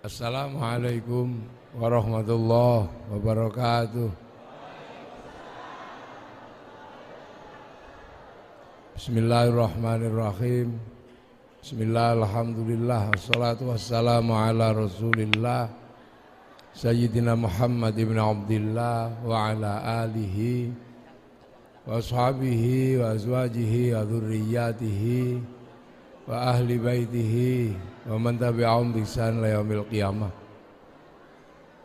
Assalamualaikum warahmatullahi wabarakatuh. Bismillahirrahmanirrahim. Bismillah, alhamdulillah, wassalatu wassalamu ala rasulillah Sayyidina Muhammad ibn Abdillah wa ala alihi wa ashabihi wa azwajihi wa dhurriyyatihi wa ahli baitihi wa man tabi'ahum bi ihsan ila yaumil qiyamah.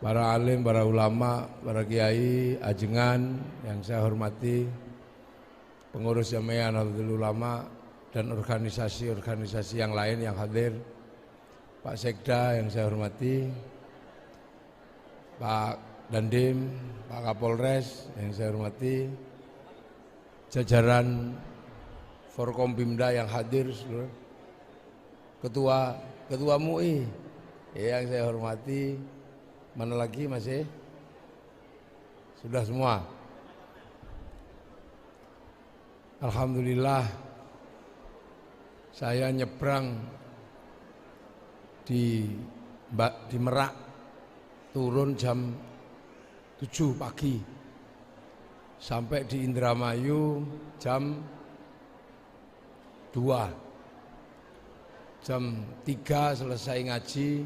Para alim, para ulama, para kiai, ajengan yang saya hormati, pengurus Jamiah Nahdlatul Ulama dan organisasi-organisasi yang lain yang hadir, Pak Sekda yang saya hormati, Pak Dandim, Pak Kapolres yang saya hormati, jajaran Forkompimda yang hadir, seluruh Ketua MUI yang saya hormati, mana lagi masih? Sudah semua. Alhamdulillah saya nyebrang di Merak, turun jam 7 pagi sampai di Indramayu jam 2. Jam 3 selesai ngaji,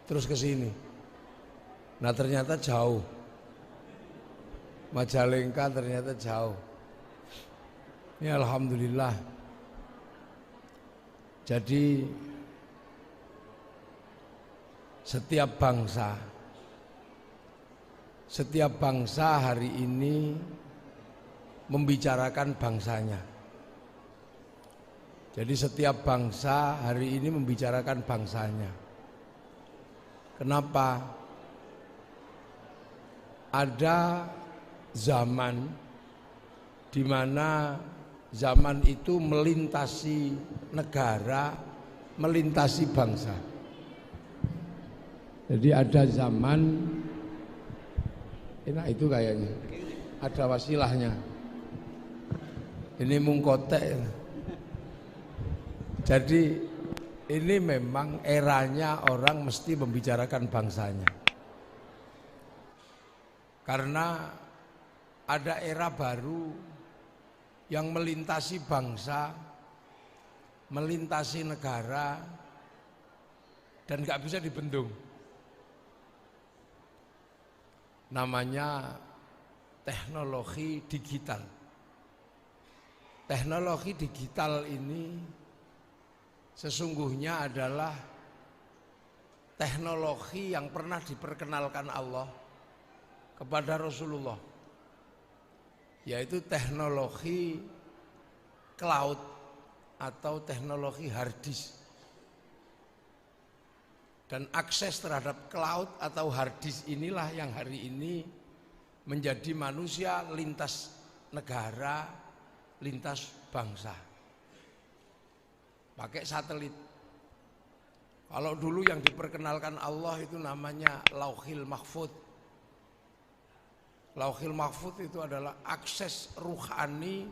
terus ke sini. Nah ternyata jauh, Majalengka ternyata jauh. Ini alhamdulillah. Jadi setiap bangsa hari ini membicarakan bangsanya. Jadi setiap bangsa hari ini membicarakan bangsanya. Kenapa? Ada zaman di mana zaman itu melintasi negara, melintasi bangsa. Jadi ada zaman, enak itu kayaknya, ada wasilahnya. Ini mungkotek. Jadi ini memang eranya orang mesti membicarakan bangsanya. Karena ada era baru yang melintasi bangsa, melintasi negara, dan gak bisa dibendung. Namanya teknologi digital. Teknologi digital ini sesungguhnya adalah teknologi yang pernah diperkenalkan Allah kepada Rasulullah, yaitu teknologi cloud atau teknologi hard disk. Dan akses terhadap cloud atau hard disk inilah yang hari ini menjadi manusia lintas negara, lintas bangsa. Pakai satelit. Kalau dulu yang diperkenalkan Allah itu namanya Lauhil Mahfud. Lauhil Mahfud itu adalah akses ruhani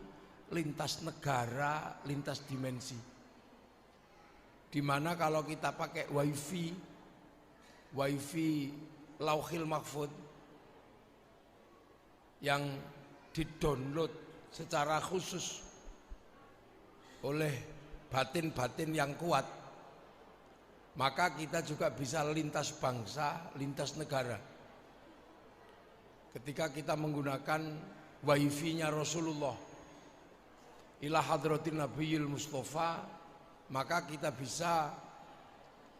lintas negara, lintas dimensi. Di mana kalau kita pakai wifi Lauhil Mahfud yang didownload secara khusus oleh batin-batin yang kuat, maka kita juga bisa lintas bangsa, lintas negara. Ketika kita menggunakan wifi-nya Rasulullah ila hadratin Nabiyil Mustafa, maka kita bisa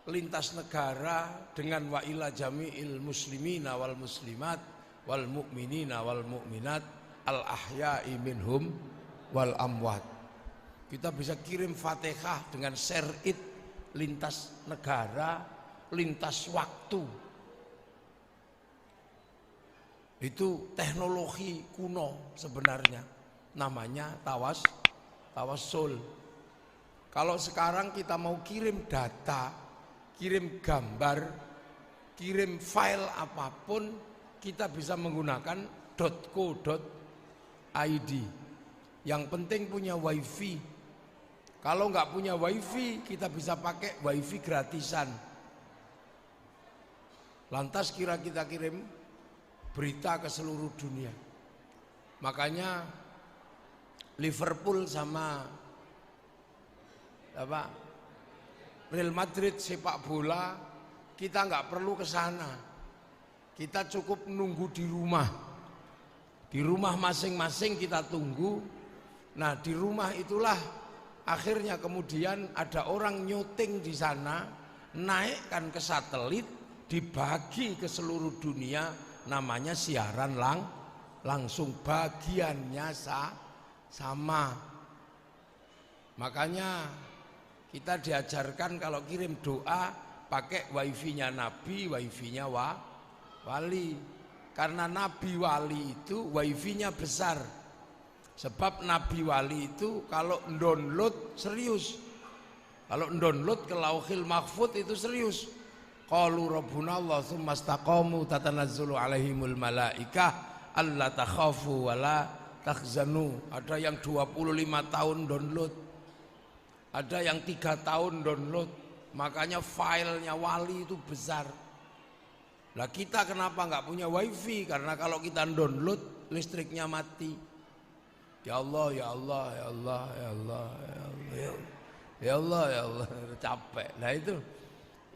lintas negara dengan wa ila jami'il muslimina wal muslimat wal mu'minina wal mu'minat al ahya'i minhum wal amwat. Kita bisa kirim Fatihah dengan share it lintas negara, lintas waktu. Itu teknologi kuno sebenarnya, namanya tawassul. Kalau sekarang kita mau kirim data, kirim gambar, kirim file apapun, kita bisa menggunakan .co.id. Yang penting punya wifi. Kalau nggak punya wifi, kita bisa pakai wifi gratisan. Lantas kita kirim berita ke seluruh dunia. Makanya Liverpool sama Real Madrid sepak bola kita nggak perlu ke sana. Kita cukup nunggu di rumah. Di rumah masing-masing kita tunggu. Nah, di rumah itulah akhirnya kemudian ada orang nyuting di sana, naikkan ke satelit, dibagi ke seluruh dunia, namanya siaran langsung, bagiannya sama. Makanya kita diajarkan kalau kirim doa pakai wifi-nya Nabi, wifi-nya wali. Karena Nabi wali itu wifi-nya besar. Sebab Nabi wali itu kalau download serius. Kalau download ke Lauhil Mahfuz itu serius. Qalu rabbuna Allah tsumma istaqamu tatanazzalu alaihimul malaikah alla takhafu wala tahzanu. Ada yang 25 tahun download. Ada yang 3 tahun download. Makanya filenya wali itu besar. Lah kita kenapa nggak punya wifi? Karena kalau kita download listriknya mati. Ya Allah, ya Allah, ya Allah, ya Allah, ya Allah, ya Allah, ya Allah, capek. Nah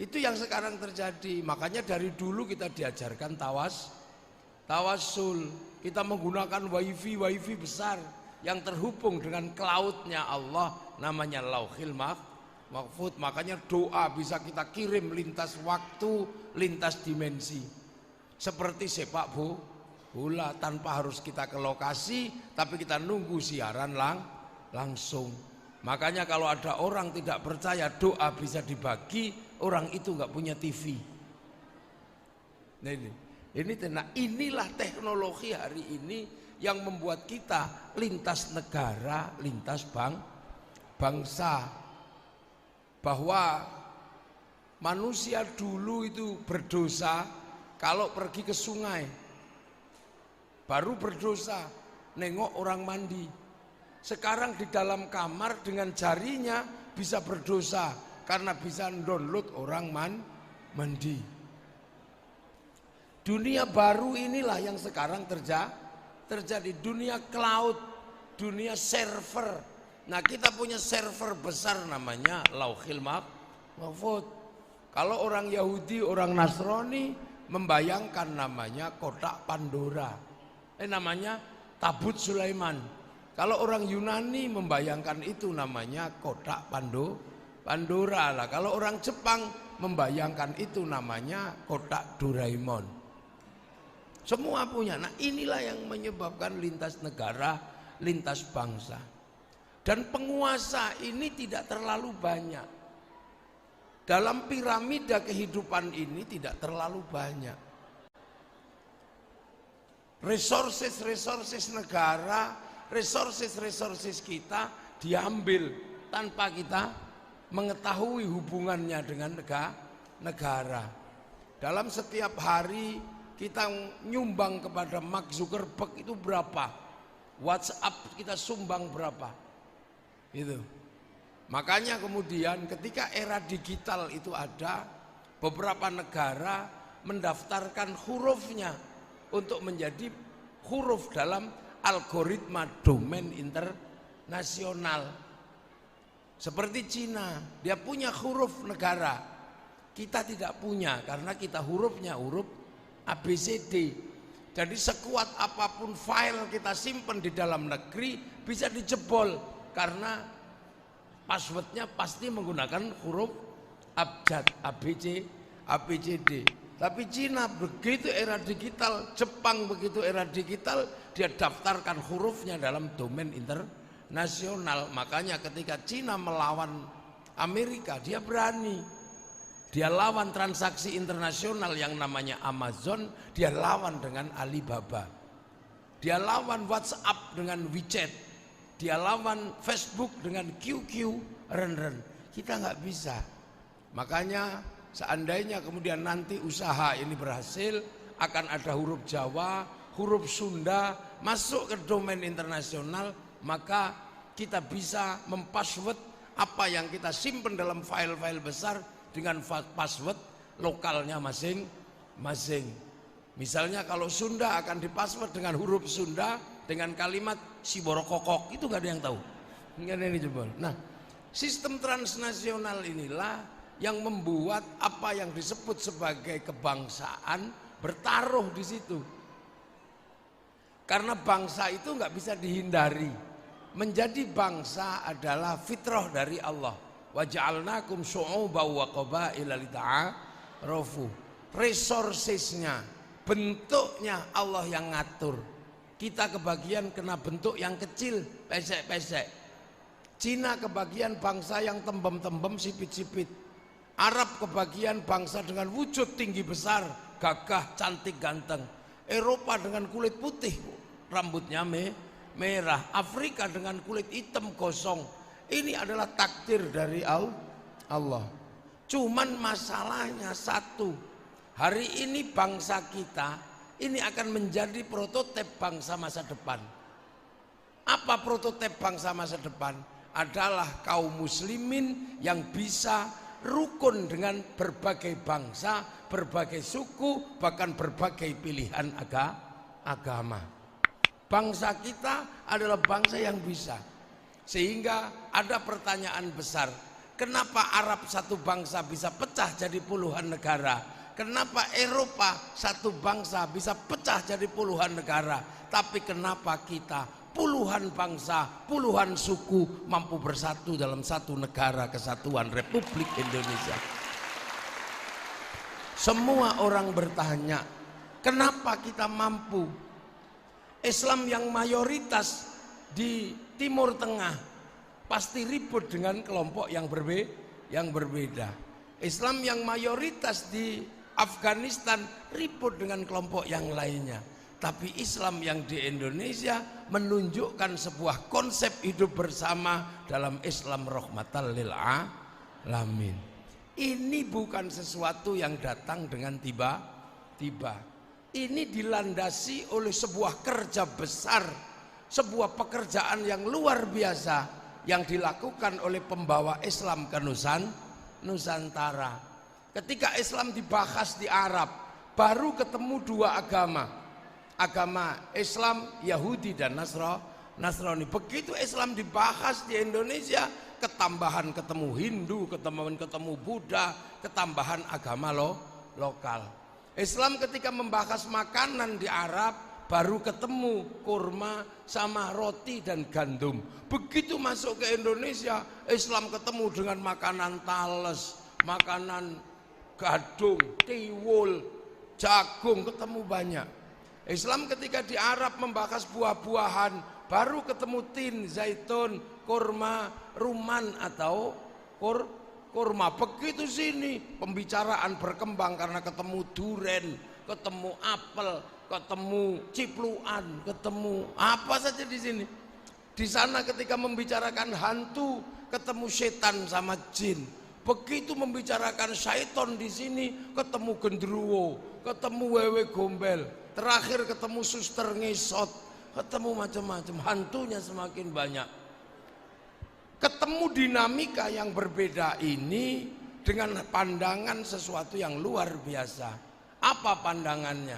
itu yang sekarang terjadi. Makanya dari dulu kita diajarkan tawassul. Kita menggunakan wifi besar yang terhubung dengan cloudnya Allah, namanya Lauhil Mahfuz. Makanya doa bisa kita kirim lintas waktu, lintas dimensi. Seperti sepak bola, tanpa harus kita ke lokasi, tapi kita nunggu siaran langsung. Makanya kalau ada orang tidak percaya doa bisa dibagi, orang itu nggak punya TV. Nah inilah teknologi hari ini yang membuat kita lintas negara, lintas bangsa. Bahwa manusia dulu itu berdosa kalau pergi ke sungai, baru berdosa nengok orang mandi. Sekarang di dalam kamar dengan jarinya bisa berdosa karena bisa download orang mandi. Dunia baru inilah yang sekarang terjadi, dunia cloud, dunia server. Nah kita punya server besar namanya Lauhil Mahfuz. Kalau orang Yahudi, orang Nasrani membayangkan namanya kotak Pandora, namanya tabut Sulaiman. Kalau orang Yunani membayangkan itu namanya kotak Pandora lah. Kalau orang Jepang membayangkan itu namanya kotak Doraemon. Semua punya. Nah inilah yang menyebabkan lintas negara, lintas bangsa. Dan penguasa ini tidak terlalu banyak. Dalam piramida kehidupan ini tidak terlalu banyak. Resources negara, resources kita diambil tanpa kita mengetahui hubungannya dengan negara. Dalam setiap hari kita nyumbang kepada Mark Zuckerberg itu berapa? WhatsApp kita sumbang berapa? Itu. Makanya kemudian ketika era digital itu ada, beberapa negara mendaftarkan hurufnya untuk menjadi huruf dalam algoritma domain internasional. Seperti Cina, dia punya huruf negara. Kita tidak punya karena kita hurufnya huruf ABCD. Jadi sekuat apapun file kita simpan di dalam negeri bisa dijebol karena passwordnya pasti menggunakan huruf abjad ABCD. Tapi Cina begitu era digital, Jepang begitu era digital, dia daftarkan hurufnya dalam domain internasional. Makanya ketika Cina melawan Amerika, dia berani. Dia lawan transaksi internasional yang namanya Amazon, dia lawan dengan Alibaba. Dia lawan WhatsApp dengan WeChat. Dia lawan Facebook dengan QQ, Ren. Kita nggak bisa. Makanya seandainya kemudian nanti usaha ini berhasil, akan ada huruf Jawa, huruf Sunda masuk ke domain internasional, maka kita bisa mempassword apa yang kita simpan dalam file-file besar dengan password lokalnya masing. Misalnya kalau Sunda akan dipassword dengan huruf Sunda dengan kalimat Siborokokok, itu nggak ada yang tahu. Nggak ada yang dijebol. Nah, sistem transnasional inilah yang membuat apa yang disebut sebagai kebangsaan bertaruh di situ. Karena bangsa itu nggak bisa dihindari. Menjadi bangsa adalah fitrah dari Allah. Wa ja'alnakum syu'uban wa qabaila lita'arafu. Resourcesnya, bentuknya Allah yang ngatur. Kita kebagian kena bentuk yang kecil, pesek-pesek. Cina kebagian bangsa yang tembem-tembem, sipit-sipit. Arab kebagian bangsa dengan wujud tinggi besar, gagah, cantik, ganteng. Eropa dengan kulit putih, rambutnya merah. Afrika dengan kulit hitam gosong. Ini adalah takdir dari Allah. Cuman masalahnya satu, hari ini bangsa kita ini akan menjadi prototip bangsa masa depan. Apa prototip bangsa masa depan? Adalah kaum muslimin yang bisa rukun dengan berbagai bangsa, berbagai suku, bahkan berbagai pilihan agama. Bangsa kita adalah bangsa yang bisa. Sehingga ada pertanyaan besar, kenapa Arab satu bangsa bisa pecah jadi puluhan negara? Kenapa Eropa satu bangsa bisa pecah jadi puluhan negara? Tapi kenapa kita puluhan bangsa, puluhan suku mampu bersatu dalam satu negara kesatuan Republik Indonesia? Semua orang bertanya, kenapa kita mampu? Islam yang mayoritas di Timur Tengah pasti ribut dengan kelompok yang berbeda. Islam yang mayoritas di Afghanistan ribut dengan kelompok yang lainnya. Tapi Islam yang di Indonesia menunjukkan sebuah konsep hidup bersama dalam Islam rahmatan lil alamin. Ini bukan sesuatu yang datang dengan tiba-tiba. Ini dilandasi oleh sebuah kerja besar, sebuah pekerjaan yang luar biasa yang dilakukan oleh pembawa Islam ke Nusantara. Ketika Islam dibahas di Arab, baru ketemu dua agama. Agama Islam, Yahudi dan Nasrani. Begitu Islam dibahas di Indonesia, ketambahan ketemu Hindu, ketemu Buddha, ketambahan agama lokal. Islam ketika membahas makanan di Arab, baru ketemu kurma sama roti dan gandum. Begitu masuk ke Indonesia, Islam ketemu dengan makanan tales, makanan gadung, tiwul, jagung, ketemu banyak. Islam ketika di Arab membahas buah-buahan, baru ketemu tin, zaitun, kurma, ruman atau kurma. Begitu sini pembicaraan berkembang karena ketemu duren, ketemu apel, ketemu cipluan, ketemu apa saja di sini. Di sana ketika membicarakan hantu, ketemu setan sama jin. Begitu membicarakan syaiton di sini, ketemu gendruwo, ketemu wewe gombel, terakhir ketemu suster ngesot, ketemu macam-macam, hantunya semakin banyak. Ketemu dinamika yang berbeda ini dengan pandangan sesuatu yang luar biasa. Apa pandangannya?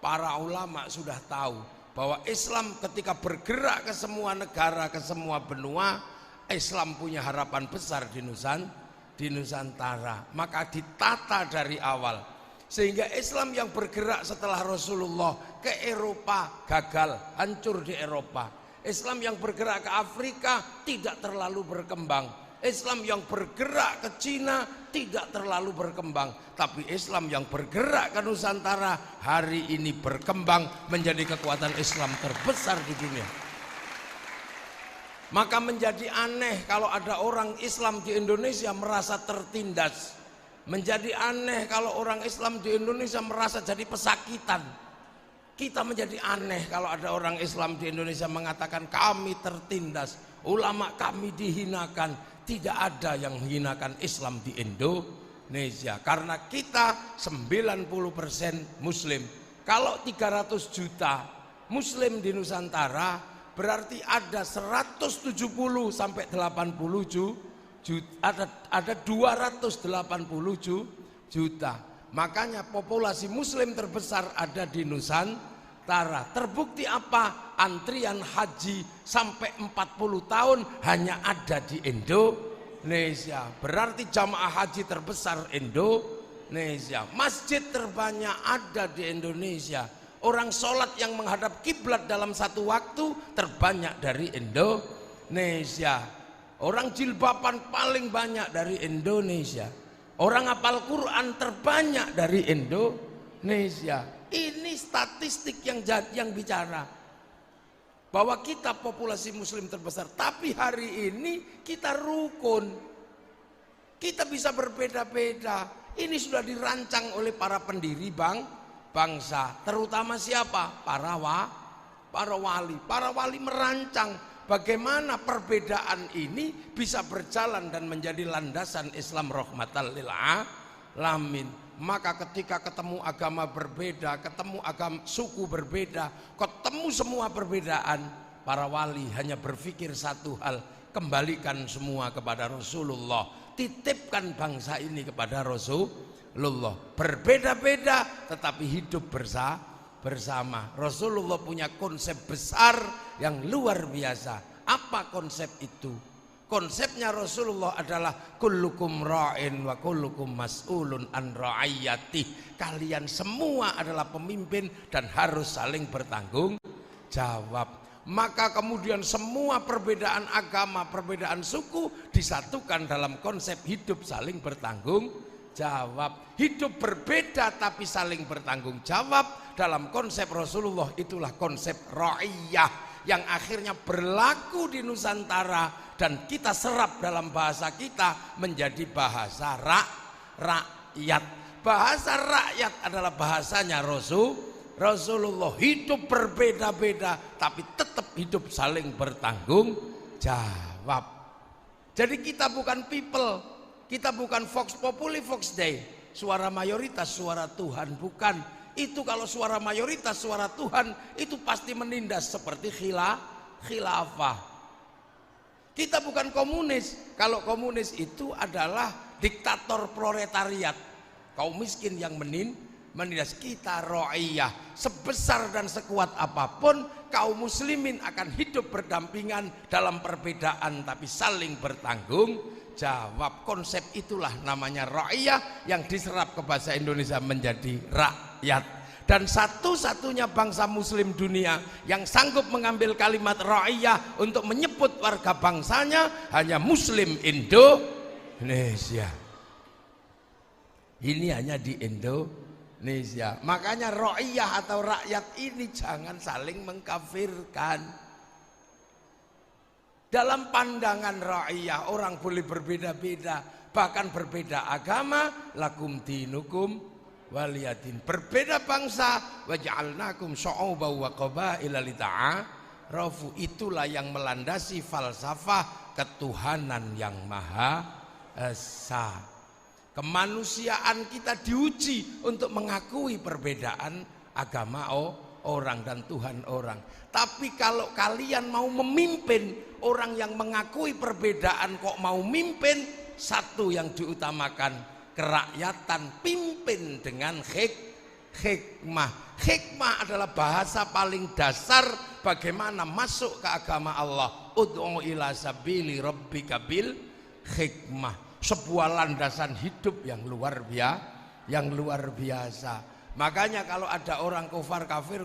Para ulama sudah tahu bahwa Islam ketika bergerak ke semua negara, ke semua benua, Islam punya harapan besar di Nusantara. Maka ditata dari awal, sehingga Islam yang bergerak setelah Rasulullah ke Eropa gagal, hancur di Eropa. Islam yang bergerak ke Afrika tidak terlalu berkembang. Islam yang bergerak ke Cina tidak terlalu berkembang. Tapi Islam yang bergerak ke Nusantara hari ini berkembang menjadi kekuatan Islam terbesar di dunia. Maka menjadi aneh kalau ada orang Islam di Indonesia merasa tertindas. Menjadi aneh kalau orang Islam di Indonesia merasa jadi pesakitan. Kita menjadi aneh kalau ada orang Islam di Indonesia mengatakan kami tertindas, ulama kami dihinakan. Tidak ada yang menghinakan Islam di Indonesia, karena kita 90% Muslim. Kalau 300 juta Muslim di Nusantara, berarti ada 170 sampai 80 juta, ada 280 juta. Makanya populasi muslim terbesar ada di Nusantara. Terbukti apa? Antrian haji sampai 40 tahun hanya ada di Indonesia. Berarti jamaah haji terbesar Indonesia. Masjid terbanyak ada di Indonesia. Orang sholat yang menghadap kiblat dalam satu waktu terbanyak dari Indonesia. Orang jilbaban paling banyak dari Indonesia. Orang hafal Quran terbanyak dari Indonesia. Ini statistik yang bicara bahwa kita populasi muslim terbesar. Tapi hari ini kita rukun. Kita bisa berbeda-beda. Ini sudah dirancang oleh para pendiri bangsa. Terutama siapa? Para wali. Para wali merancang bagaimana perbedaan ini bisa berjalan dan menjadi landasan Islam rahmatan lil alamin. Maka ketika ketemu agama berbeda, ketemu agama suku berbeda, ketemu semua perbedaan, para wali hanya berpikir satu hal, kembalikan semua kepada Rasulullah, titipkan bangsa ini kepada Rasulullah. Berbeda-beda tetapi hidup bersama. Rasulullah punya konsep besar yang luar biasa. Apa konsep itu? Konsepnya Rasulullah adalah kullukum ra'in wa kullukum mas'ulun an ra'iyati. Kalian semua adalah pemimpin dan harus saling bertanggung jawab. Maka kemudian semua perbedaan agama, perbedaan suku disatukan dalam konsep hidup saling bertanggung jawab. Hidup berbeda tapi saling bertanggung jawab dalam konsep Rasulullah, itulah konsep ra'iyah yang akhirnya berlaku di Nusantara dan kita serap dalam bahasa kita menjadi bahasa rakyat. Bahasa rakyat adalah bahasanya Rasulullah. Hidup berbeda-beda tapi tetap hidup saling bertanggung jawab. Jadi kita bukan people, kita bukan Vox Populi, Vox Dei, suara mayoritas, suara Tuhan, bukan. Itu kalau suara mayoritas, suara Tuhan, itu pasti menindas seperti khilafah. Kita bukan komunis. Kalau komunis itu adalah diktator proletariat, kaum miskin yang menindas. Kita ra'iyah. Sebesar dan sekuat apapun, kaum muslimin akan hidup berdampingan dalam perbedaan tapi saling bertanggung jawab. Konsep itulah namanya ra'iyah yang diserap ke bahasa Indonesia menjadi rakyat. Dan satu-satunya bangsa muslim dunia yang sanggup mengambil kalimat ra'iyah untuk menyebut warga bangsanya hanya Muslim Indonesia. Ini hanya di Indonesia. Makanya ra'iyah atau rakyat ini jangan saling mengkafirkan. Dalam pandangan ra'iyah orang boleh berbeda-beda, bahkan berbeda agama, lakum dinukum waliyadin. Berbeda bangsa, waja'alnakum syu'uban wa qabaila lita'arafu. Itulah yang melandasi falsafah ketuhanan yang Maha Esa. Kemanusiaan kita diuji untuk mengakui perbedaan agama orang dan Tuhan orang. Tapi kalau kalian mau memimpin, orang yang mengakui perbedaan kok mau mimpin, satu yang diutamakan kerakyatan, pimpin dengan hikmah. Hikmah adalah bahasa paling dasar bagaimana masuk ke agama Allah. Ud'u ila sabili rabbika bil hikmah. Sebuah landasan hidup yang luar biasa. Makanya kalau ada orang kufar kafir,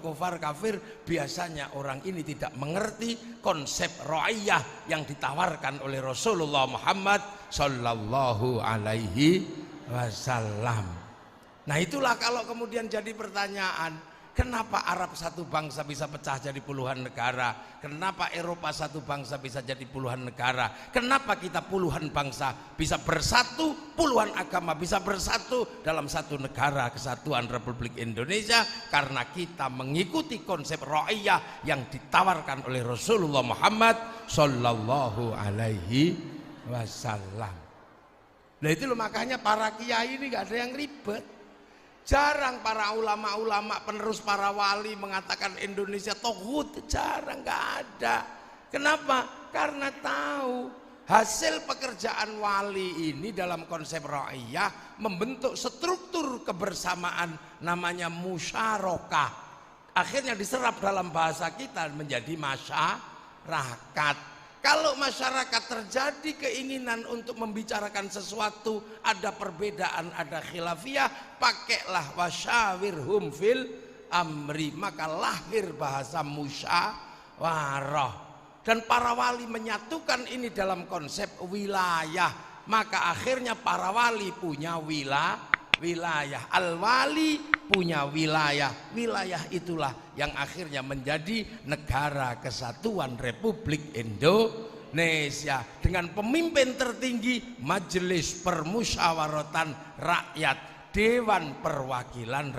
biasanya orang ini tidak mengerti konsep ra'iyah yang ditawarkan oleh Rasulullah Muhammad sallallahu alaihi wasallam. Nah itulah kalau kemudian jadi pertanyaan, kenapa Arab satu bangsa bisa pecah jadi puluhan negara? Kenapa Eropa satu bangsa bisa jadi puluhan negara? Kenapa kita puluhan bangsa bisa bersatu, puluhan agama bisa bersatu dalam satu negara kesatuan Republik Indonesia? Karena kita mengikuti konsep ra'iyah yang ditawarkan oleh Rasulullah Muhammad sallallahu alaihi wasallam. Nah itu loh, makanya para kiai ini gak ada yang ribet. Jarang para ulama-ulama penerus para wali mengatakan Indonesia toghut, jarang, nggak ada. Kenapa? Karena tahu Hasil pekerjaan wali ini dalam konsep ra'iyah membentuk struktur kebersamaan namanya musyarakah. Akhirnya diserap dalam bahasa kita menjadi masyarakat. Kalau masyarakat terjadi keinginan untuk membicarakan sesuatu, ada perbedaan, ada khilafiyah, pakailah wasyawirhum fil amri, maka lahir bahasa musyawarah. Dan para wali menyatukan ini dalam konsep wilayah, maka akhirnya para wali punya wilayah. Al-wali punya wilayah. Wilayah itulah yang akhirnya menjadi Negara Kesatuan Republik Indonesia dengan pemimpin tertinggi Majelis Permusyawaratan Rakyat, Dewan Perwakilan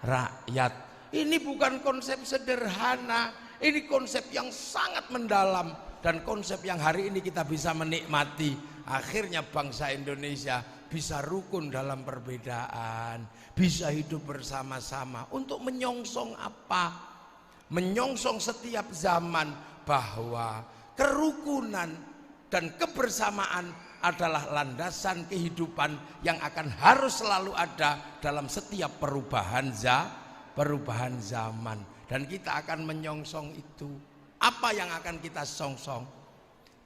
Rakyat. Ini bukan konsep sederhana. Ini konsep yang sangat mendalam dan konsep yang hari ini kita bisa menikmati. Akhirnya bangsa Indonesia bisa rukun dalam perbedaan, bisa hidup bersama-sama untuk menyongsong apa? Menyongsong setiap zaman bahwa kerukunan dan kebersamaan adalah landasan kehidupan yang akan harus selalu ada dalam setiap perubahan zaman. Dan kita akan menyongsong itu. Apa yang akan kita songsong?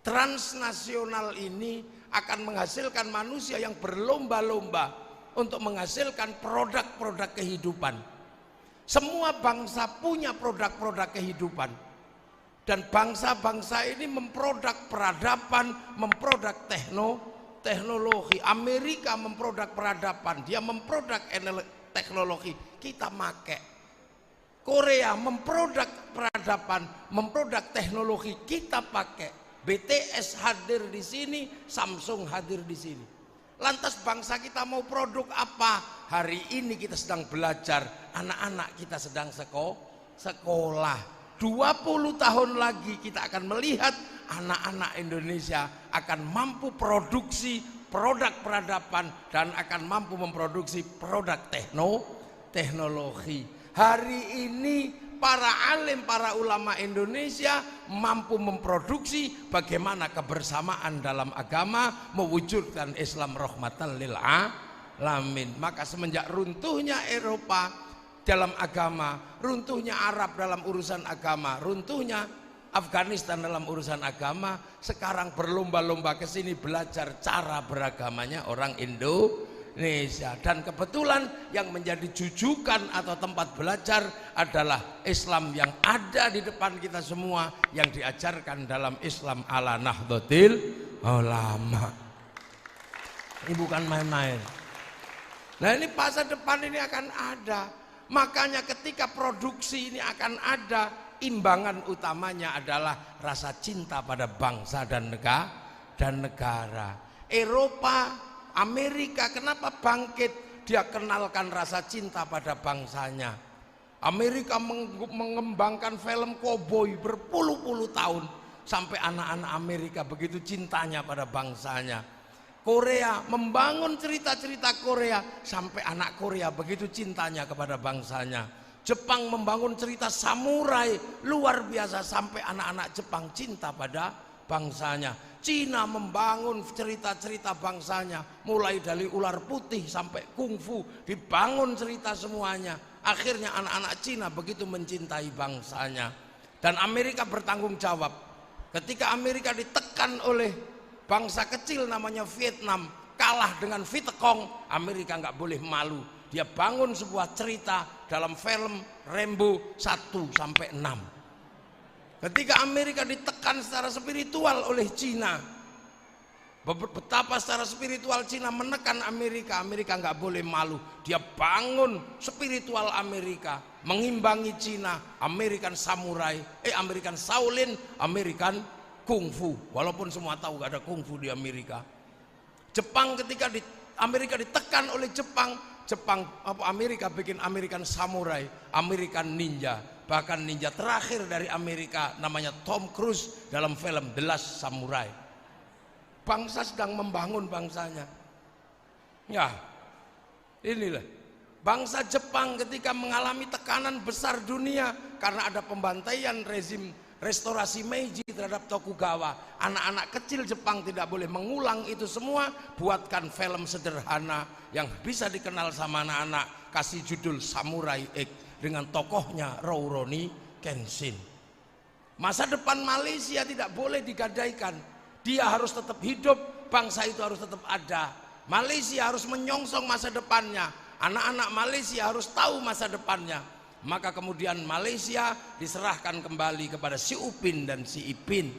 Transnasional ini akan menghasilkan manusia yang berlomba-lomba untuk menghasilkan produk-produk kehidupan. Semua bangsa punya produk-produk kehidupan. Dan bangsa-bangsa ini memproduk peradaban, memproduk teknologi. Amerika memproduk peradaban, dia memproduk teknologi, kita pakai. Korea memproduk peradaban, memproduk teknologi, kita pakai. BTS hadir di sini, Samsung hadir di sini. Lantas bangsa kita mau produk apa? Hari ini kita sedang belajar, anak-anak kita sedang sekolah. 20 tahun lagi kita akan melihat anak-anak Indonesia akan mampu produksi produk peradaban dan akan mampu memproduksi produk teknologi. Hari ini para alim, para ulama Indonesia mampu memproduksi bagaimana kebersamaan dalam agama, mewujudkan Islam rahmatan lil alamin. Maka semenjak runtuhnya Eropa dalam agama, runtuhnya Arab dalam urusan agama, runtuhnya Afghanistan dalam urusan agama, sekarang berlomba-lomba ke sini belajar cara beragamanya orang Indonesia. Dan kebetulan yang menjadi jujukan atau tempat belajar adalah Islam yang ada di depan kita semua, yang diajarkan dalam Islam ala Nahdlatul Ulama. Ini bukan main-main. Nah, ini masa depan ini akan ada. Makanya ketika produksi ini akan ada, imbangan utamanya adalah rasa cinta pada bangsa dan negara. Eropa, Amerika kenapa bangkit? Dia kenalkan rasa cinta pada bangsanya. Amerika mengembangkan film koboi berpuluh-puluh tahun sampai anak-anak Amerika begitu cintanya pada bangsanya. Korea membangun cerita-cerita Korea sampai anak Korea begitu cintanya kepada bangsanya. Jepang membangun cerita samurai luar biasa sampai anak-anak Jepang cinta pada bangsanya. Cina membangun cerita-cerita bangsanya, mulai dari ular putih sampai kungfu, dibangun cerita semuanya. Akhirnya anak-anak Cina begitu mencintai bangsanya. Dan Amerika bertanggung jawab. Ketika Amerika ditekan oleh bangsa kecil namanya Vietnam, kalah dengan Vietcong, Amerika nggak boleh malu. Dia bangun sebuah cerita dalam film Rambo 1-6. Ketika Amerika ditekan secara spiritual oleh Cina, betapa secara spiritual Cina menekan Amerika, Amerika nggak boleh malu. Dia bangun spiritual Amerika, mengimbangi Cina, American Samurai, American Shaolin, American Kungfu. Walaupun semua tahu gak ada Kungfu di Amerika. Jepang ketika Amerika ditekan oleh Jepang, Amerika bikin American Samurai, American Ninja. Bahkan ninja terakhir dari Amerika namanya Tom Cruise dalam film The Last Samurai. Bangsa sedang membangun bangsanya. Ya, inilah bangsa Jepang ketika mengalami tekanan besar dunia karena ada pembantaian rezim restorasi Meiji terhadap Tokugawa. Anak-anak kecil Jepang tidak boleh mengulang itu semua. Buatkan film sederhana yang bisa dikenal sama anak-anak, kasih judul Samurai X dengan tokohnya Rurouni Kenshin. Masa depan Malaysia tidak boleh digadaikan. Dia harus tetap hidup, bangsa itu harus tetap ada. Malaysia harus menyongsong masa depannya. Anak-anak Malaysia harus tahu masa depannya. Maka kemudian Malaysia diserahkan kembali kepada si Upin dan si Ipin.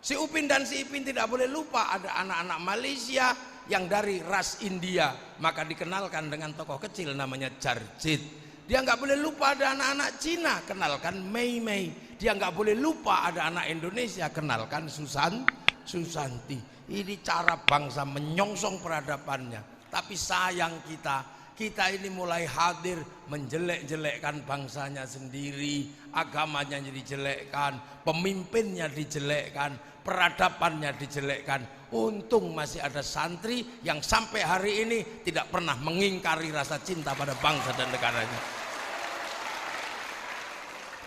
Si Upin dan si Ipin tidak boleh lupa ada anak-anak Malaysia yang dari ras India. Maka dikenalkan dengan tokoh kecil namanya Jarjit. Dia nggak boleh lupa ada anak-anak Cina, kenalkan Mei Mei. Dia nggak boleh lupa ada anak Indonesia, kenalkan Susanti. Ini cara bangsa menyongsong peradabannya. Tapi sayang kita ini mulai hadir menjelek-jelekkan bangsanya sendiri, agamanya dijelekkan, pemimpinnya dijelekkan, peradabannya dijelekkan. Untung masih ada santri yang sampai hari ini tidak pernah mengingkari rasa cinta pada bangsa dan negaranya.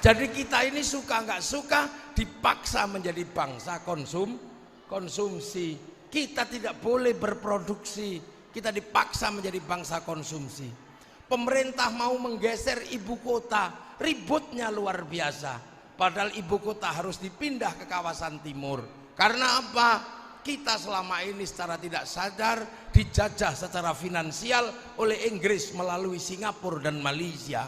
Jadi kita ini suka nggak suka dipaksa menjadi bangsa konsumsi. Kita tidak boleh berproduksi. Kita dipaksa menjadi bangsa konsumsi. Pemerintah mau menggeser ibu kota, ributnya luar biasa. Padahal ibu kota harus dipindah ke kawasan timur. Karena apa? Kita selama ini secara tidak sadar dijajah secara finansial oleh Inggris melalui Singapura dan Malaysia.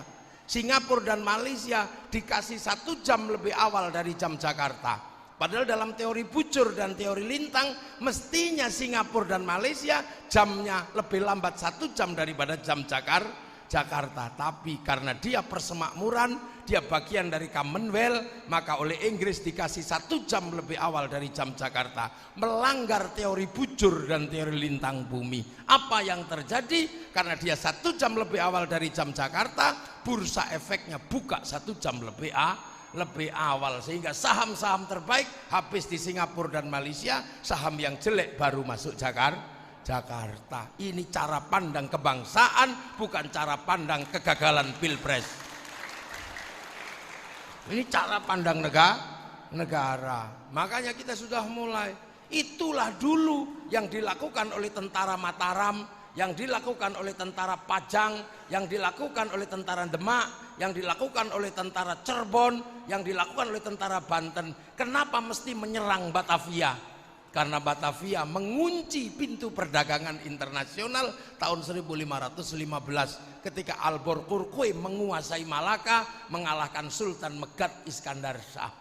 Singapura dan Malaysia dikasih 1 jam lebih awal dari jam Jakarta. Padahal dalam teori bujur dan teori lintang mestinya Singapura dan Malaysia jamnya lebih lambat 1 jam daripada jam Jakarta. Tapi karena dia persemakmuran, dia bagian dari Commonwealth, maka oleh Inggris dikasih 1 jam lebih awal dari jam Jakarta. Melanggar teori bujur dan teori lintang bumi. Apa yang terjadi? Karena dia 1 jam lebih awal dari jam Jakarta, bursa efeknya buka 1 jam lebih awal, sehingga saham-saham terbaik habis di Singapura dan Malaysia, saham yang jelek baru masuk Jakarta. Ini cara pandang kebangsaan, bukan cara pandang kegagalan pilpres. Ini cara pandang negara. Makanya kita sudah mulai. Itulah dulu yang dilakukan oleh tentara Mataram, yang dilakukan oleh tentara Pajang, yang dilakukan oleh tentara Demak, yang dilakukan oleh tentara Cirebon, yang dilakukan oleh tentara Banten. Kenapa mesti menyerang Batavia? Karena Batavia mengunci pintu perdagangan internasional tahun 1515 ketika Alborquerque menguasai Malaka, mengalahkan Sultan Megat Iskandar Shah.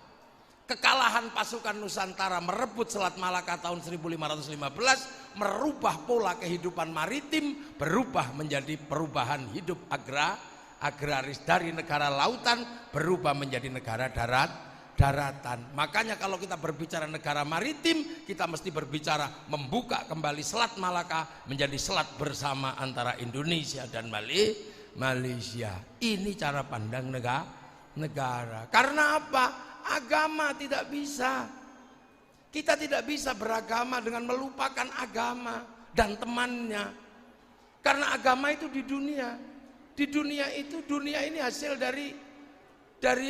Kekalahan pasukan Nusantara merebut Selat Malaka tahun 1515 merubah pola kehidupan maritim, berubah menjadi perubahan hidup agraris, dari negara lautan berubah menjadi negara daratan. Makanya kalau kita berbicara negara maritim, kita mesti berbicara membuka kembali Selat Malaka menjadi selat bersama antara Indonesia dan Malaysia. Ini cara pandang negara. Karena apa? Agama tidak bisa. Kita tidak bisa beragama dengan melupakan agama dan temannya. Karena agama itu di dunia. Di dunia itu, dunia ini hasil dari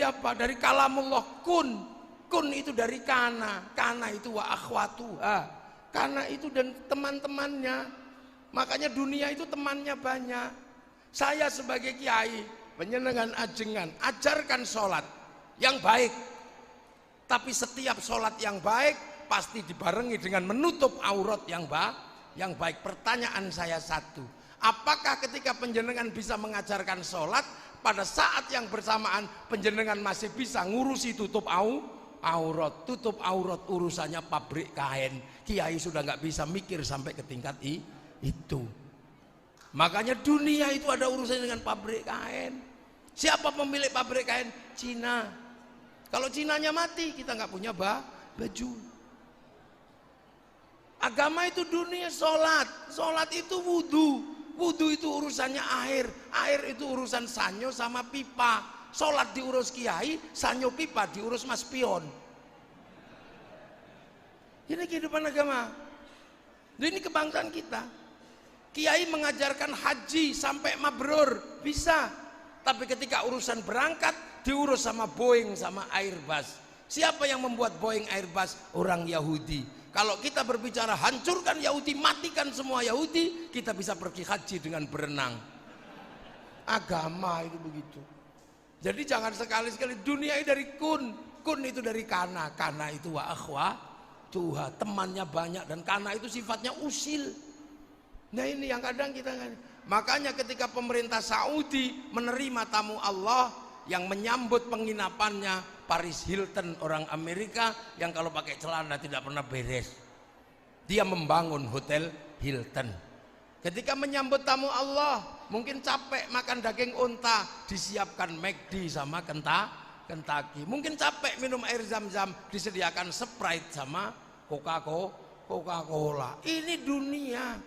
apa? Dari kalamullah kun. Kun itu dari kana. Kana itu wa akhwatuha. Kana itu dan teman-temannya. Makanya dunia itu temannya banyak. Saya sebagai kiai, penjenengan ajengan, ajarkan sholat yang baik. Tapi setiap sholat yang baik pasti dibarengi dengan menutup aurat yang baik. Pertanyaan saya satu, apakah ketika penjenengan bisa mengajarkan sholat, pada saat yang bersamaan penjenengan masih bisa ngurusi tutup aurat? Tutup aurat urusannya pabrik kain. Kiai sudah nggak bisa mikir sampai ke tingkat itu. Makanya dunia itu ada urusan dengan pabrik kain. Siapa pemilik pabrik kain? Cina. Kalau Cinanya mati, kita nggak punya baju. Agama itu dunia, sholat itu wudhu itu urusannya air itu urusan sanyo sama pipa. Sholat diurus kiai, sanyo pipa diurus mas pion. Ini kehidupan agama. Ini kebangsaan kita. Kiai mengajarkan haji sampai mabrur bisa, tapi ketika urusan berangkat diurus sama Boeing sama Airbus. Siapa yang membuat Boeing Airbus? Orang Yahudi. Kalau kita berbicara hancurkan Yahudi, matikan semua Yahudi, kita bisa pergi haji dengan berenang. Agama itu begitu. Jadi jangan sekali-sekali dunia ini dari kun itu dari kana itu wa akhwa tuha, temannya banyak, dan kana itu sifatnya usil. Nah ini yang kadang kita, makanya ketika pemerintah Saudi menerima tamu Allah yang menyambut penginapannya Paris Hilton, orang Amerika yang kalau pakai celana tidak pernah beres, dia membangun hotel Hilton. Ketika menyambut tamu Allah mungkin capek makan daging unta, disiapkan McD sama Kentucky. Mungkin capek minum air zam-zam, disediakan Sprite sama Coca-Cola. Ini dunia.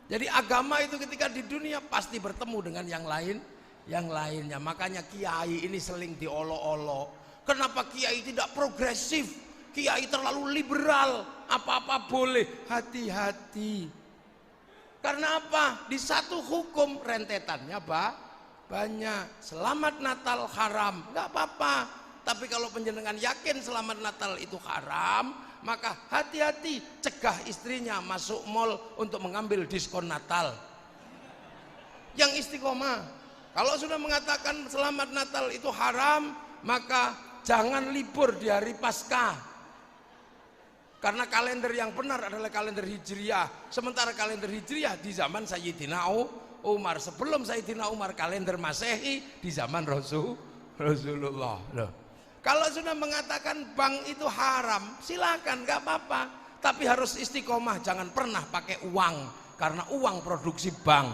Jadi agama itu ketika di dunia pasti bertemu dengan yang lainnya. Makanya kiai ini seling diolok-olok. Kenapa kiai tidak progresif? Kiai terlalu liberal, apa-apa boleh. Hati-hati. Karena apa? Di satu hukum rentetannya banyak. Selamat Natal haram, nggak apa-apa. Tapi kalau penjenengan yakin selamat Natal itu haram, maka hati-hati, cegah istrinya masuk mall untuk mengambil diskon Natal. Yang istiqomah. Kalau sudah mengatakan selamat Natal itu haram, maka jangan libur di hari Paskah. Karena kalender yang benar adalah kalender Hijriah. Sementara kalender Hijriah di zaman Sayyidina Umar. Sebelum Sayyidina Umar kalender Masehi di zaman Rasulullah. Loh. Kalau sudah mengatakan bank itu haram, silakan, gak apa-apa. Tapi harus istiqomah, jangan pernah pakai uang. Karena uang produksi bank.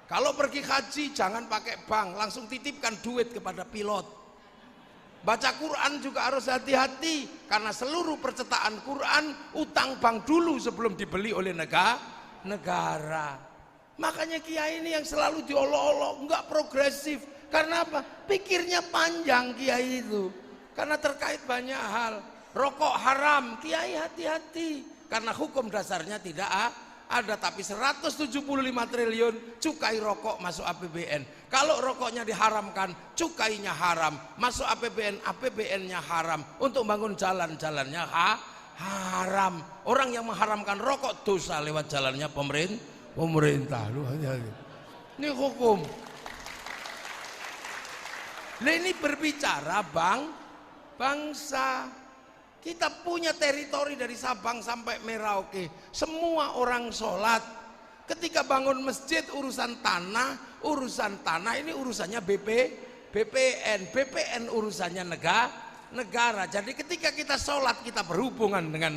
Kalau pergi haji jangan pakai bank, langsung titipkan duit kepada pilot. Baca Quran juga harus hati-hati, karena seluruh percetakan Quran utang bank dulu sebelum dibeli oleh negara. Makanya kiai ini yang selalu diolok-olok, enggak progresif. Karena apa? Pikirnya panjang kiai itu. Karena terkait banyak hal. Rokok haram, kiai hati-hati. Karena hukum dasarnya tidak ada, tapi 175 triliun cukai rokok masuk APBN. Kalau rokoknya diharamkan, cukainya haram, masuk APBN, APBN-nya haram. Untuk bangun jalan-jalannya haram. Orang yang mengharamkan rokok dosa lewat jalannya pemerintah. Lu hati-hati. Ini hukum. Nah, ini berbicara bangsa. Kita punya teritori dari Sabang sampai Merauke. Semua orang sholat. Ketika bangun masjid urusan tanah ini urusannya BPN. BPN urusannya negara. Jadi ketika kita sholat kita berhubungan dengan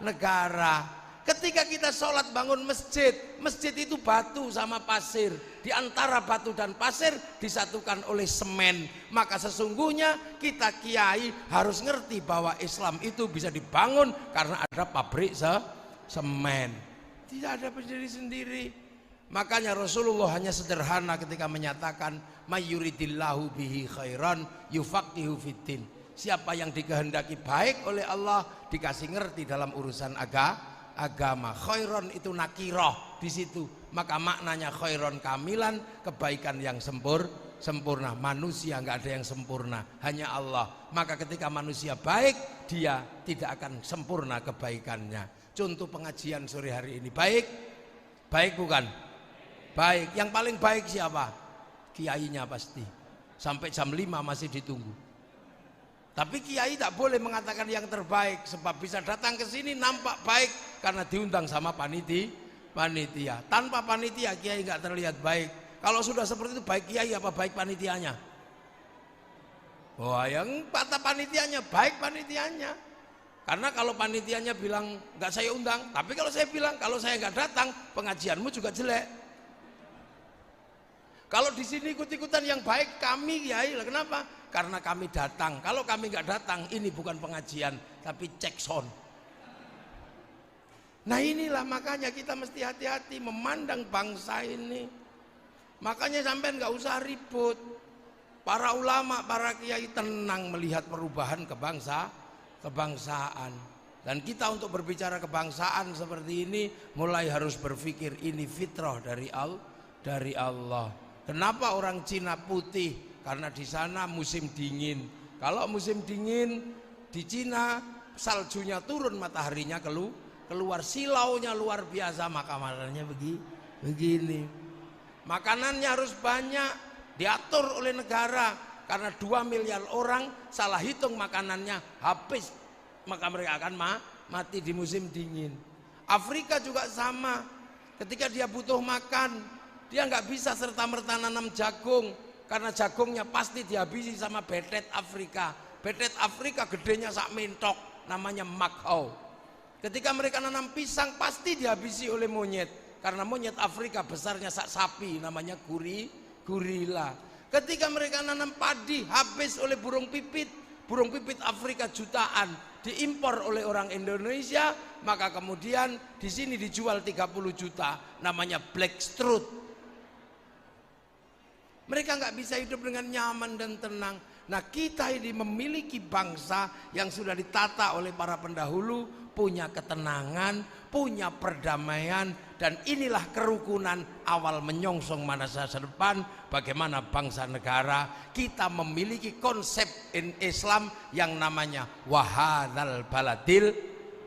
negara. Ketika kita sholat bangun masjid itu batu sama pasir. Di antara batu dan pasir disatukan oleh semen. Maka sesungguhnya kita kiai harus ngerti bahwa Islam itu bisa dibangun karena ada pabrik semen. Tidak ada berdiri sendiri. Makanya Rasulullah hanya sederhana ketika menyatakan mayyuridillahu bihi khairan yufaqihu fiddin. Siapa yang dikehendaki baik oleh Allah dikasih ngerti dalam urusan agama. Khairon itu nakiroh di situ, maka maknanya khairon kamilan, kebaikan yang sempurna. Manusia nggak ada yang sempurna, hanya Allah. Maka ketika manusia baik, dia tidak akan sempurna kebaikannya. Contoh pengajian sore hari ini baik bukan? Baik. Yang paling baik siapa? Kiainya pasti. Sampai jam 5 masih ditunggu. Tapi kiai tak boleh mengatakan yang terbaik, sebab bisa datang ke sini nampak baik karena diundang sama panitia. Tanpa panitia kiai nggak terlihat baik. Kalau sudah seperti itu baik kiai apa baik panitianya? Wah, yang kata panitianya baik panitianya. Karena kalau panitianya bilang nggak saya undang, tapi kalau saya bilang kalau saya nggak datang pengajianmu juga jelek. Kalau di sini ikut-ikutan yang baik kami kiai, kenapa? Karena kami datang. Kalau kami nggak datang, ini bukan pengajian, tapi cek sound. Nah inilah makanya kita mesti hati-hati memandang bangsa ini. Makanya sampai nggak usah ribut. Para ulama, para kiai tenang melihat perubahan kebangsaan. Dan kita untuk berbicara kebangsaan seperti ini, mulai harus berpikir ini fitrah dari Allah. Kenapa orang Cina putih karena di sana musim dingin. Kalau musim dingin di Cina saljunya turun, mataharinya keluar, silaunya luar biasa, maka makanannya begini. Makanannya harus banyak, diatur oleh negara, karena 2 miliar orang salah hitung makanannya habis, maka mereka akan mati di musim dingin. Afrika juga sama, ketika dia butuh makan, dia nggak bisa serta-merta nanam jagung, karena jagungnya pasti dihabisi sama betet Afrika. Betet Afrika gedenya sak mentok, namanya Makau. Ketika mereka nanam pisang pasti dihabisi oleh monyet, karena monyet Afrika besarnya sak sapi, namanya gorila. Ketika mereka nanam padi habis oleh burung pipit Afrika jutaan diimpor oleh orang Indonesia, maka kemudian di sini dijual 30 juta, namanya black strut. Mereka nggak bisa hidup dengan nyaman dan tenang. Nah, kita ini memiliki bangsa yang sudah ditata oleh para pendahulu, punya ketenangan, punya perdamaian, dan inilah kerukunan awal menyongsong masa depan. Bagaimana bangsa negara kita memiliki konsep Islam yang namanya wahadzal baladil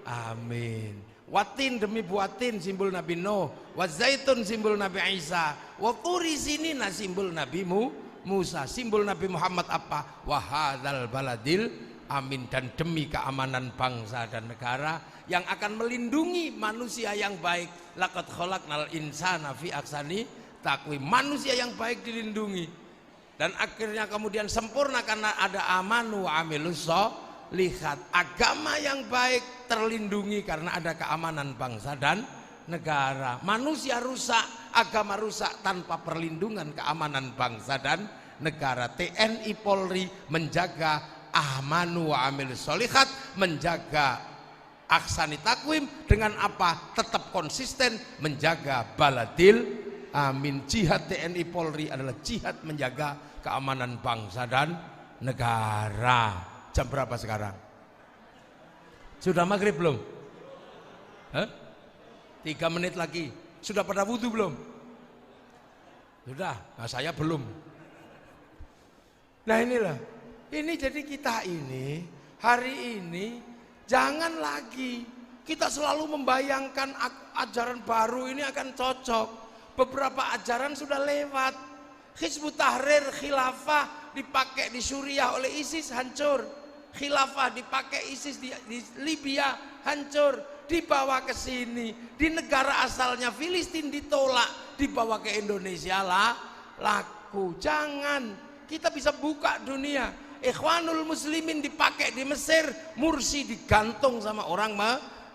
amin. Watin demi buatin simbol Nabi Nuh, wazaitun simbol Nabi Isa, waturi sinina simbol Nabi Musa, simbol Nabi Muhammad apa? Wahadzal baladil amin. Dan demi keamanan bangsa dan negara yang akan melindungi manusia yang baik, laqad khalaqnal insana fi ahsani taqwim. Manusia yang baik dilindungi, dan akhirnya kemudian sempurna karena ada amanu wa amilus lihat agama yang baik terlindungi karena ada keamanan bangsa dan negara. Manusia rusak, agama rusak tanpa perlindungan keamanan bangsa dan negara. TNI Polri menjaga amanu wa amil solihat, menjaga aksani takwim dengan apa? Tetap konsisten menjaga baladil amin. Jihad TNI Polri adalah jihad menjaga keamanan bangsa dan negara. Jam berapa sekarang? Sudah maghrib belum? 3 menit lagi. Sudah pada wudhu belum? Sudah. Nah, saya belum. Nah, inilah. Ini jadi kita ini hari ini jangan lagi kita selalu membayangkan ajaran baru ini akan cocok. Beberapa ajaran sudah lewat. Hizbut Tahrir khilafah dipakai di Suriah oleh ISIS, hancur. Khilafah dipakai ISIS di Libya, hancur. Dibawa ke sini, di negara asalnya Filistin ditolak, dibawa ke Indonesia lah laku. Jangan, kita bisa buka dunia. Ikhwanul Muslimin dipakai di Mesir, Mursi digantung sama orang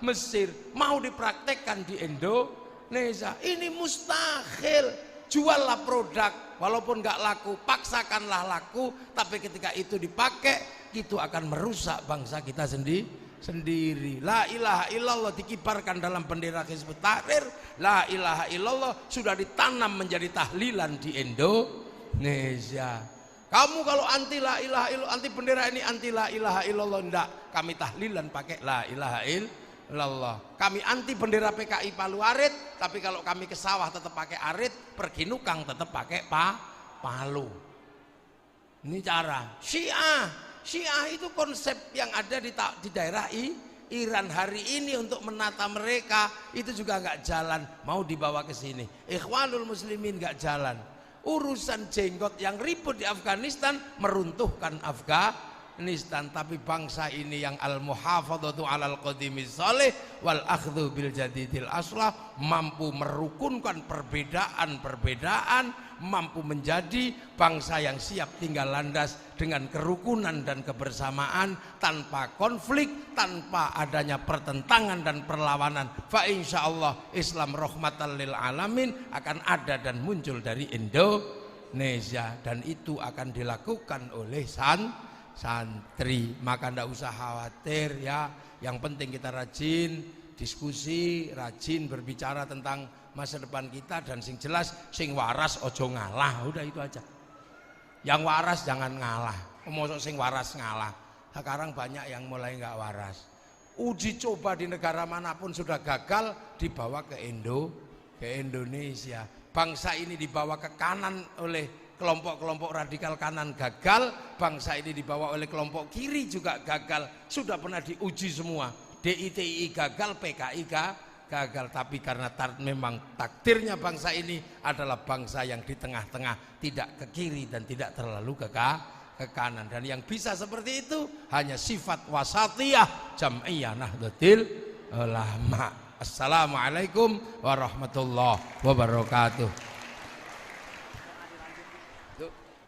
Mesir, mau dipraktekkan di Indonesia. Ini mustahil. Juallah produk, walaupun nggak laku, paksakanlah laku, tapi ketika itu dipakai, itu akan merusak bangsa kita sendiri. La ilaha illallah dikibarkan dalam bendera Hizbut Tahrir. La ilaha illallah sudah ditanam menjadi tahlilan di Indonesia. Kamu kalau anti la ilaha illallah, anti bendera ini, anti la ilaha illallah, enggak. Kami tahlilan pakai la ilaha illallah. Kami anti bendera PKI Palu Arit, tapi kalau kami ke sawah tetap pakai arit, pergi nukang tetap pakai palu. Ini cara. Syiah itu konsep yang ada di daerah Iran hari ini untuk menata mereka itu juga nggak jalan, mau dibawa ke sini. Ikhwanul Muslimin nggak jalan. Urusan jenggot yang ribut di Afghanistan meruntuhkan Afghanistan, tapi bangsa ini yang al-muhafadzatu 'alal qadimis shalih wal akhdhu bil jadidil aslah, mampu merukunkan perbedaan, mampu menjadi bangsa yang siap tinggal landas dengan kerukunan dan kebersamaan, tanpa konflik, tanpa adanya pertentangan dan perlawanan. Fa insyaallah Islam rahmatan lil alamin akan ada dan muncul dari Indonesia, dan itu akan dilakukan oleh santri. Maka ndak usah khawatir ya, yang penting kita rajin diskusi, rajin berbicara tentang masa depan kita, dan sing jelas sing waras ojo ngalah, udah itu aja. Yang waras jangan ngalah. Mosok sing waras ngalah. Sekarang banyak yang mulai nggak waras. Uji coba di negara manapun sudah gagal, dibawa ke Indonesia. Bangsa ini dibawa ke kanan oleh kelompok-kelompok radikal kanan gagal, bangsa ini dibawa oleh kelompok kiri juga gagal, sudah pernah diuji semua. DITI gagal, PKI gagal, tapi karena memang takdirnya bangsa ini adalah bangsa yang di tengah-tengah, tidak ke kiri dan tidak terlalu ke kanan, dan yang bisa seperti itu hanya sifat wasatiyah Jam'iyah Nahdlatul Ulama. Assalamualaikum warahmatullahi wabarakatuh.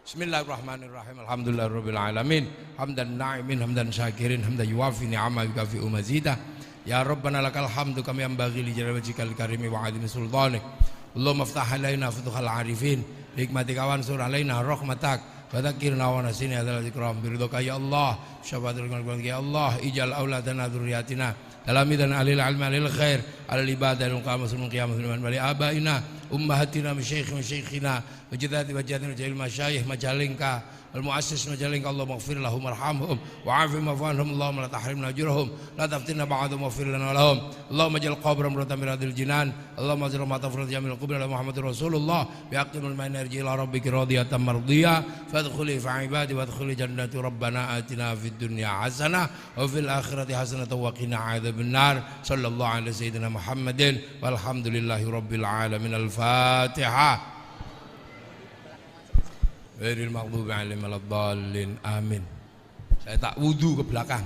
Bismillahirrahmanirrahim. Alhamdulillahirabbil alamin. Hamdan na'imin, hamdan syakirin, hamdan yuwafi ni'ama yukafi'u mazidah. Ya Rabbana lakal hamdu kama yanbaghi li jalali wajhikal karimi wa 'azimi sultanik. Allahumma iftah alaina futuhal arifin bi hikmatika wa ansur alaina rahmatak wa dzakkirna wa nasina adzal ikram bi ridhaka ya Allah. Syafatul ya Allah, ijal auladana dzurriyyatina dalamidan alil ilmi alil khair alal ibadah al muslimin qiyam muslimin bali abaina ummahatina masyayikhina wajdati wajadina jahil masyayikh majalingka al muassis majalingka Allah maghfir lahum warhamhum wa'afi mafanhum Allahumma la tahrimna ajrahum la taftinna ba'dahum waghfir lana lahum Allahumma jal qabram rotamiradil jinan Allahumma zil matafrat jamil qubra Muhammadur Rasulullah biaqimul mainarji ila rabbika radiyatan mardiyah fadkhuli fi ibadi wadkhuli jannati rabbana atina fid dunya hasanah wa fil akhirati hasanah wa qina adzabannar sallallahu alaihi sayyidina Muhammadin walhamdulillahi rabbil alamin. Al-Fatihah. Ghairil maghdubi alaihim waladdallin. Amin. Saya tak wudu ke belakang.